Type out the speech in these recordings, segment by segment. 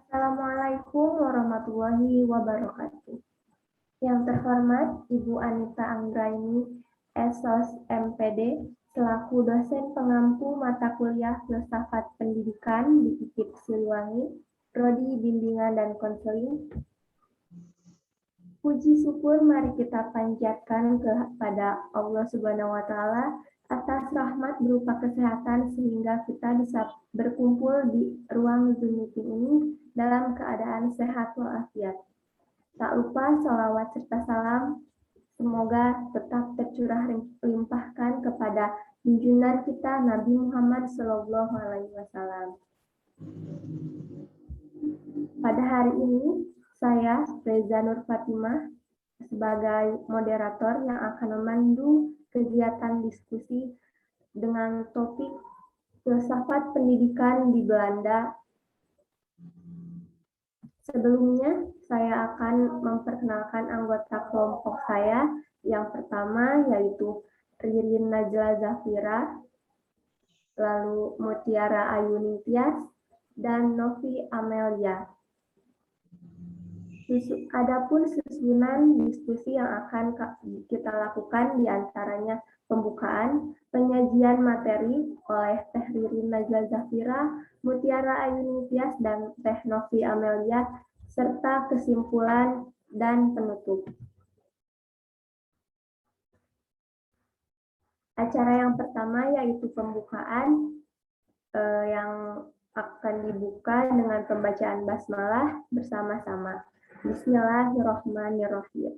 Assalamualaikum warahmatullahi wabarakatuh. Yang terhormat Ibu Anita Anggraini, Esos MPD, selaku dosen pengampu mata kuliah Filsafat Pendidikan di IKIP Siliwangi, Prodi Bimbingan dan Konseling. Puji syukur mari kita panjatkan kepada Allah Subhanahu wa Ta'ala atas rahmat berupa kesehatan sehingga kita bisa berkumpul di ruang Zoom meeting ini dalam keadaan sehat walafiat. Tak lupa sholawat serta salam semoga tetap tercurah limpahkan kepada junjungan kita Nabi Muhammad SAW. Pada hari ini saya Reza Nur Fatimah sebagai moderator yang akan memandu kegiatan diskusi dengan topik filsafat pendidikan di Belanda. Sebelumnya, saya akan memperkenalkan anggota kelompok saya. Yang pertama yaitu Ririn Najla Zafira, lalu Mutiara Ayu Ningtyas, dan Novi Amelia. Adapun susunan diskusi yang akan kita lakukan diantaranya pembukaan, penyajian materi oleh Teh Ririn Najla Zafira, Mutiara Ayu Ningtyas, dan Teh Novi Amelia, serta kesimpulan dan penutup. Acara yang pertama yaitu pembukaan yang akan dibuka dengan pembacaan basmalah bersama-sama. Bismillahirrahmanirrahim.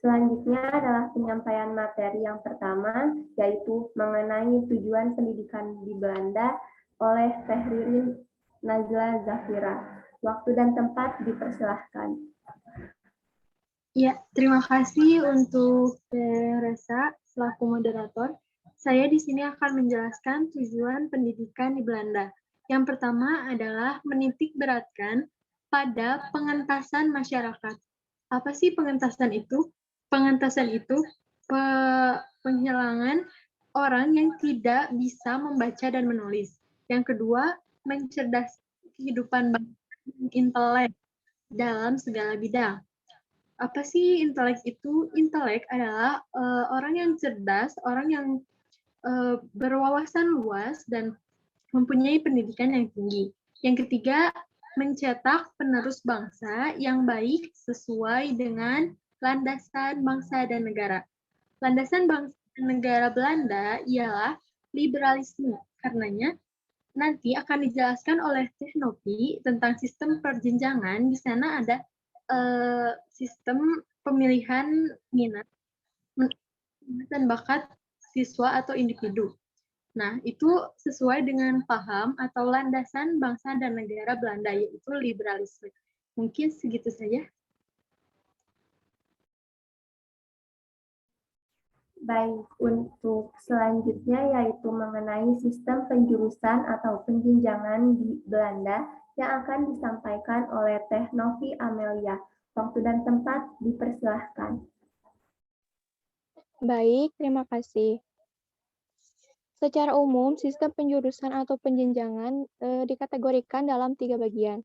Selanjutnya adalah penyampaian materi yang pertama, yaitu mengenai tujuan pendidikan di Belanda oleh Teh Ririn Najla Zafira. Waktu dan tempat dipersilahkan. Ya, terima kasih untuk Reza selaku moderator. Saya di sini akan menjelaskan tujuan pendidikan di Belanda. Yang pertama adalah menitik beratkan pada pengentasan masyarakat. Apa sih pengentasan itu? Pengentasan itu penghilangan orang yang tidak bisa membaca dan menulis. Yang kedua, mencerdaskan kehidupan intelek dalam segala bidang. Apa sih intelek itu? Intelek adalah orang yang cerdas, orang yang berwawasan luas dan mempunyai pendidikan yang tinggi. Yang ketiga, mencetak penerus bangsa yang baik sesuai dengan landasan bangsa dan negara. Landasan bangsa dan negara Belanda ialah liberalisme. Karenanya, nanti akan dijelaskan oleh Teh Novi tentang sistem perjenjangan. Di sana ada sistem pemilihan minat dan bakat siswa atau individu. Nah, itu sesuai dengan paham atau landasan bangsa dan negara Belanda, yaitu liberalisme. Mungkin segitu saja. Baik, untuk selanjutnya yaitu mengenai sistem penjurusan atau penjenjangan di Belanda yang akan disampaikan oleh Teh Novi Amelia. Waktu dan tempat dipersilahkan. Baik, terima kasih. Secara umum, sistem penjurusan atau penjenjangan dikategorikan dalam 3 bagian.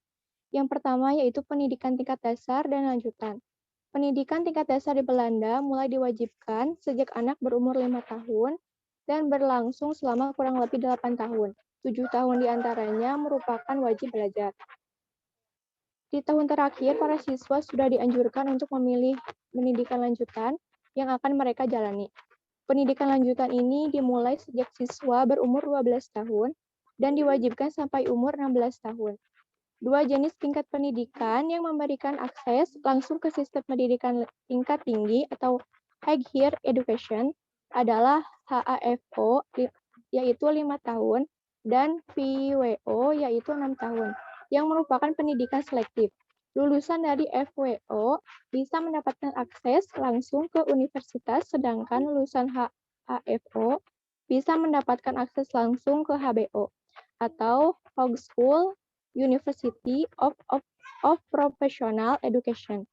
Yang pertama yaitu pendidikan tingkat dasar dan lanjutan. Pendidikan tingkat dasar di Belanda mulai diwajibkan sejak anak berumur 5 tahun dan berlangsung selama kurang lebih 8 tahun. 7 tahun diantaranya merupakan wajib belajar. Di tahun terakhir, para siswa sudah dianjurkan untuk memilih pendidikan lanjutan yang akan mereka jalani. Pendidikan lanjutan ini dimulai sejak siswa berumur 12 tahun dan diwajibkan sampai umur 16 tahun. Dua jenis tingkat pendidikan yang memberikan akses langsung ke sistem pendidikan tingkat tinggi atau higher education adalah HAFO yaitu 5 tahun dan VWO yaitu 6 tahun yang merupakan pendidikan selektif. Lulusan dari FWO bisa mendapatkan akses langsung ke universitas, sedangkan lulusan HAFO bisa mendapatkan akses langsung ke HBO atau Hogeschool University of Professional Education.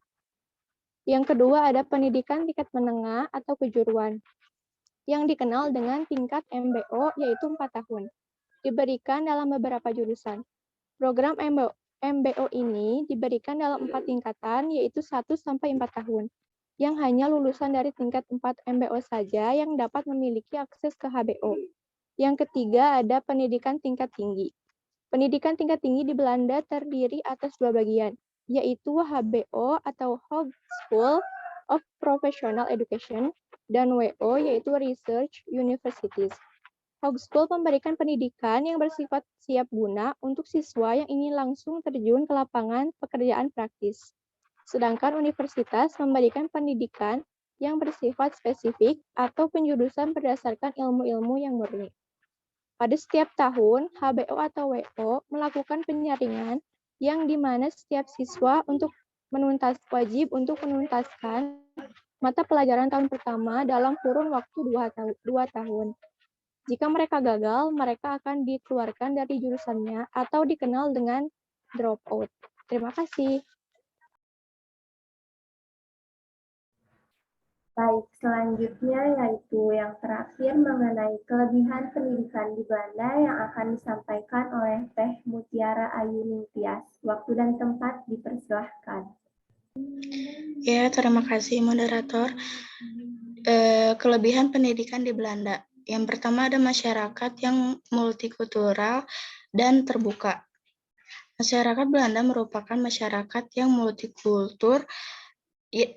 Yang kedua ada pendidikan tingkat menengah atau kejuruan, yang dikenal dengan tingkat MBO yaitu 4 tahun. diberikan dalam beberapa jurusan. Program MBO ini diberikan dalam 4 tingkatan, yaitu 1-4 tahun, yang hanya lulusan dari tingkat 4 MBO saja yang dapat memiliki akses ke HBO. Yang ketiga ada pendidikan tingkat tinggi. Pendidikan tingkat tinggi di Belanda terdiri atas 2 bagian, yaitu HBO atau Hogeschool of Professional Education, dan WO yaitu Research Universities. Hogeschool memberikan pendidikan yang bersifat siap guna untuk siswa yang ingin langsung terjun ke lapangan pekerjaan praktis. Sedangkan universitas memberikan pendidikan yang bersifat spesifik atau penjurusan berdasarkan ilmu-ilmu yang murni. Pada setiap tahun, HBO atau WO melakukan penyaringan yang di mana setiap siswa wajib untuk menuntaskan mata pelajaran tahun pertama dalam kurun waktu 2 tahun. Jika mereka gagal, mereka akan dikeluarkan dari jurusannya atau dikenal dengan dropout. Terima kasih. Baik, selanjutnya yaitu yang terakhir mengenai kelebihan pendidikan di Belanda yang akan disampaikan oleh Teh Mutiara Ayu Ningtyas. Waktu dan tempat dipersilahkan. Ya, terima kasih moderator. Kelebihan pendidikan di Belanda. Yang pertama ada masyarakat yang multikultural dan terbuka. Masyarakat Belanda merupakan masyarakat yang multikultur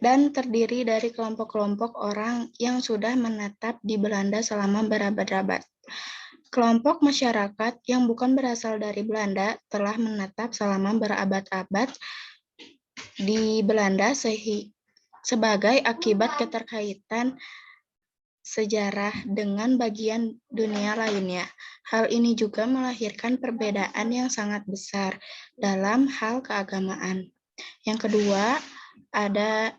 dan terdiri dari kelompok-kelompok orang yang sudah menetap di Belanda selama berabad-abad. Kelompok masyarakat yang bukan berasal dari Belanda telah menetap selama berabad-abad di Belanda sebagai akibat keterkaitan sejarah dengan bagian dunia lainnya. Hal ini juga melahirkan perbedaan yang sangat besar dalam hal keagamaan. Yang kedua, ada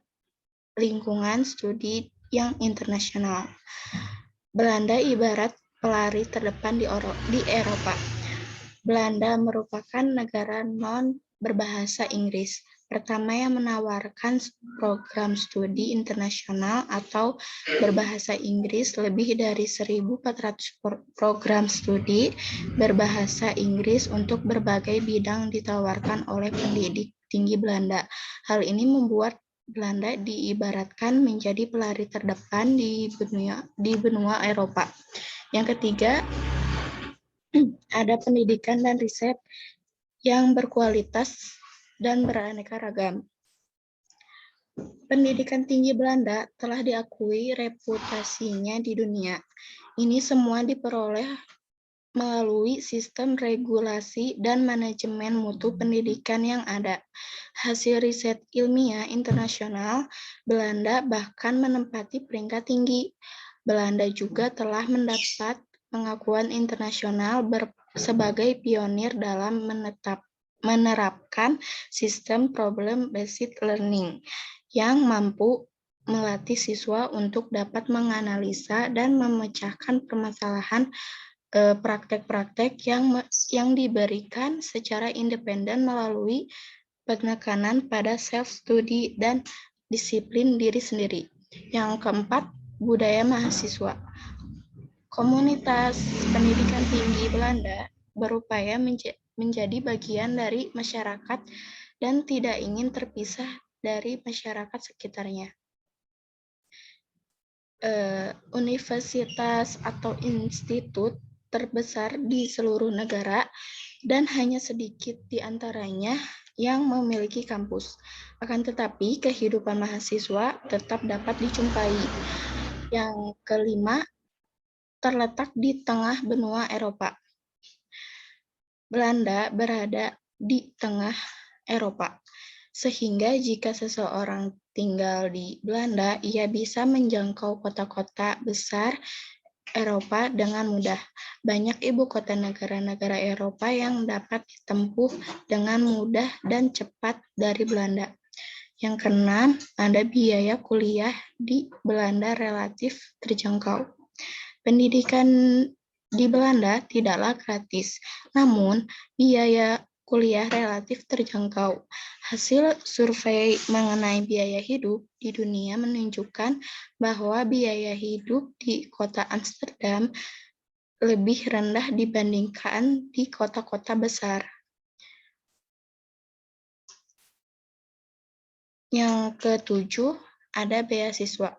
lingkungan studi yang internasional. Belanda ibarat pelari terdepan di Eropa. Belanda merupakan negara non-berbahasa Inggris pertama yang menawarkan program studi internasional atau berbahasa Inggris. Lebih dari 1.400 program studi berbahasa Inggris untuk berbagai bidang ditawarkan oleh pendidik tinggi Belanda. Hal ini membuat Belanda diibaratkan menjadi pelari terdepan di benua Eropa. Yang ketiga, ada pendidikan dan riset yang berkualitas dan beraneka ragam. Pendidikan tinggi Belanda telah diakui reputasinya di dunia. Ini semua diperoleh melalui sistem regulasi dan manajemen mutu pendidikan yang ada. Hasil riset ilmiah internasional, Belanda bahkan menempati peringkat tinggi. Belanda juga telah mendapat pengakuan internasional sebagai pionir dalam menerapkan sistem problem-based learning yang mampu melatih siswa untuk dapat menganalisa dan memecahkan permasalahan praktek-praktek yang diberikan secara independen melalui penekanan pada self-study dan disiplin diri sendiri. Yang keempat, budaya mahasiswa. Komunitas pendidikan tinggi Belanda berupaya menjadi bagian dari masyarakat dan tidak ingin terpisah dari masyarakat sekitarnya. Universitas atau institut terbesar di seluruh negara dan hanya sedikit di antaranya yang memiliki kampus. Akan tetapi, kehidupan mahasiswa tetap dapat dijumpai. Yang kelima, terletak di tengah benua Eropa. Belanda berada di tengah Eropa, sehingga jika seseorang tinggal di Belanda, ia bisa menjangkau kota-kota besar Eropa dengan mudah. Banyak ibu kota negara-negara Eropa yang dapat ditempuh dengan mudah dan cepat dari Belanda. Yang keenam, ada biaya kuliah di Belanda relatif terjangkau. Pendidikan di Belanda tidaklah gratis, namun biaya kuliah relatif terjangkau. Hasil survei mengenai biaya hidup di dunia menunjukkan bahwa biaya hidup di kota Amsterdam lebih rendah dibandingkan di kota-kota besar. Yang ketujuh, ada beasiswa.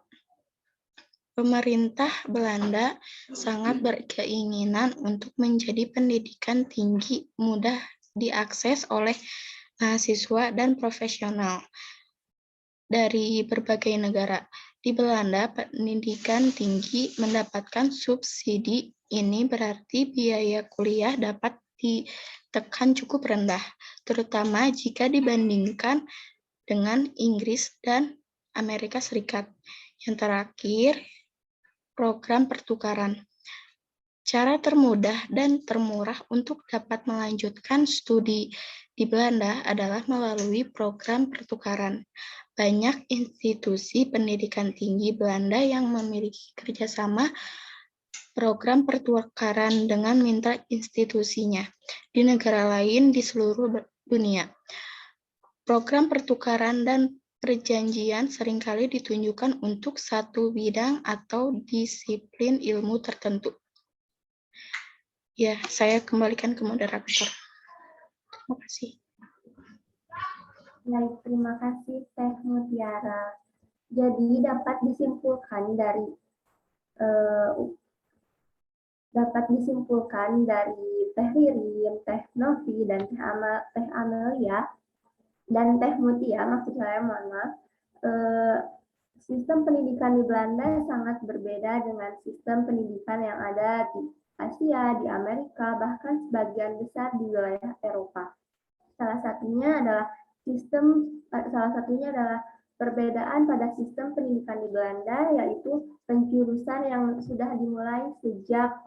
Pemerintah Belanda sangat berkeinginan untuk menjadi pendidikan tinggi mudah diakses oleh mahasiswa dan profesional dari berbagai negara. Di Belanda, pendidikan tinggi mendapatkan subsidi. Ini berarti biaya kuliah dapat ditekan cukup rendah, terutama jika dibandingkan dengan Inggris dan Amerika Serikat. Yang terakhir, program pertukaran. Cara termudah dan termurah untuk dapat melanjutkan studi di Belanda adalah melalui program pertukaran. Banyak institusi pendidikan tinggi Belanda yang memiliki kerjasama program pertukaran dengan mitra institusinya di negara lain di seluruh dunia. Program pertukaran dan perjanjian seringkali ditunjukkan untuk satu bidang atau disiplin ilmu tertentu. Ya, saya kembalikan ke moderator. Terima kasih. Baik, terima kasih Teh Mutiara. Jadi dapat disimpulkan dari Teh Ririn, Teh Novi, dan Teh Amelia dan Teh Mutia, maksud saya, mohon maaf, sistem pendidikan di Belanda sangat berbeda dengan sistem pendidikan yang ada di Asia, di Amerika, bahkan sebagian besar di wilayah Eropa. Salah satunya adalah perbedaan pada sistem pendidikan di Belanda, yaitu penjurusan yang sudah dimulai sejak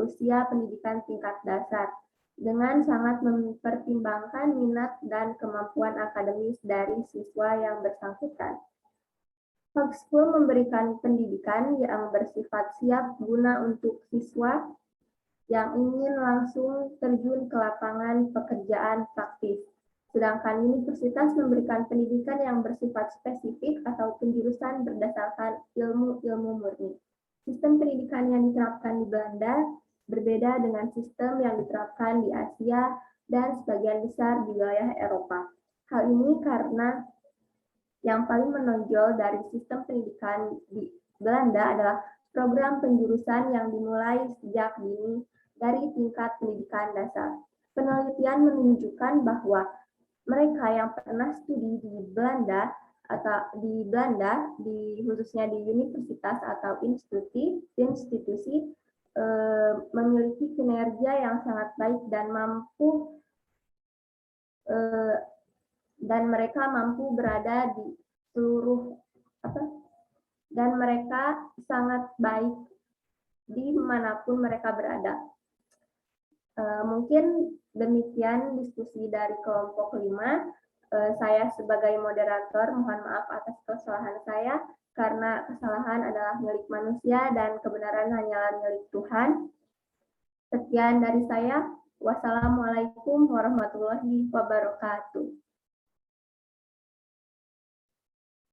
usia pendidikan tingkat dasar, dengan sangat mempertimbangkan minat dan kemampuan akademis dari siswa yang bersangkutan. Hogeschool memberikan pendidikan yang bersifat siap guna untuk siswa yang ingin langsung terjun ke lapangan pekerjaan praktis. Sedangkan universitas memberikan pendidikan yang bersifat spesifik atau penjurusan berdasarkan ilmu-ilmu murni. Sistem pendidikan yang diterapkan di Belanda berbeda dengan sistem yang diterapkan di Asia dan sebagian besar di wilayah Eropa. Hal ini karena yang paling menonjol dari sistem pendidikan di Belanda adalah program penjurusan yang dimulai sejak dini dari tingkat pendidikan dasar. Penelitian menunjukkan bahwa mereka yang pernah studi di Belanda khususnya di universitas atau institusi memiliki kinerja yang sangat baik dan mereka mampu berada di dan mereka sangat baik dimanapun mereka berada. Mungkin demikian diskusi dari kelompok 5. Saya sebagai moderator mohon maaf atas kesalahan saya, karena kesalahan adalah milik manusia dan kebenaran hanyalah milik Tuhan. Sekian dari saya. Wassalamualaikum warahmatullahi wabarakatuh.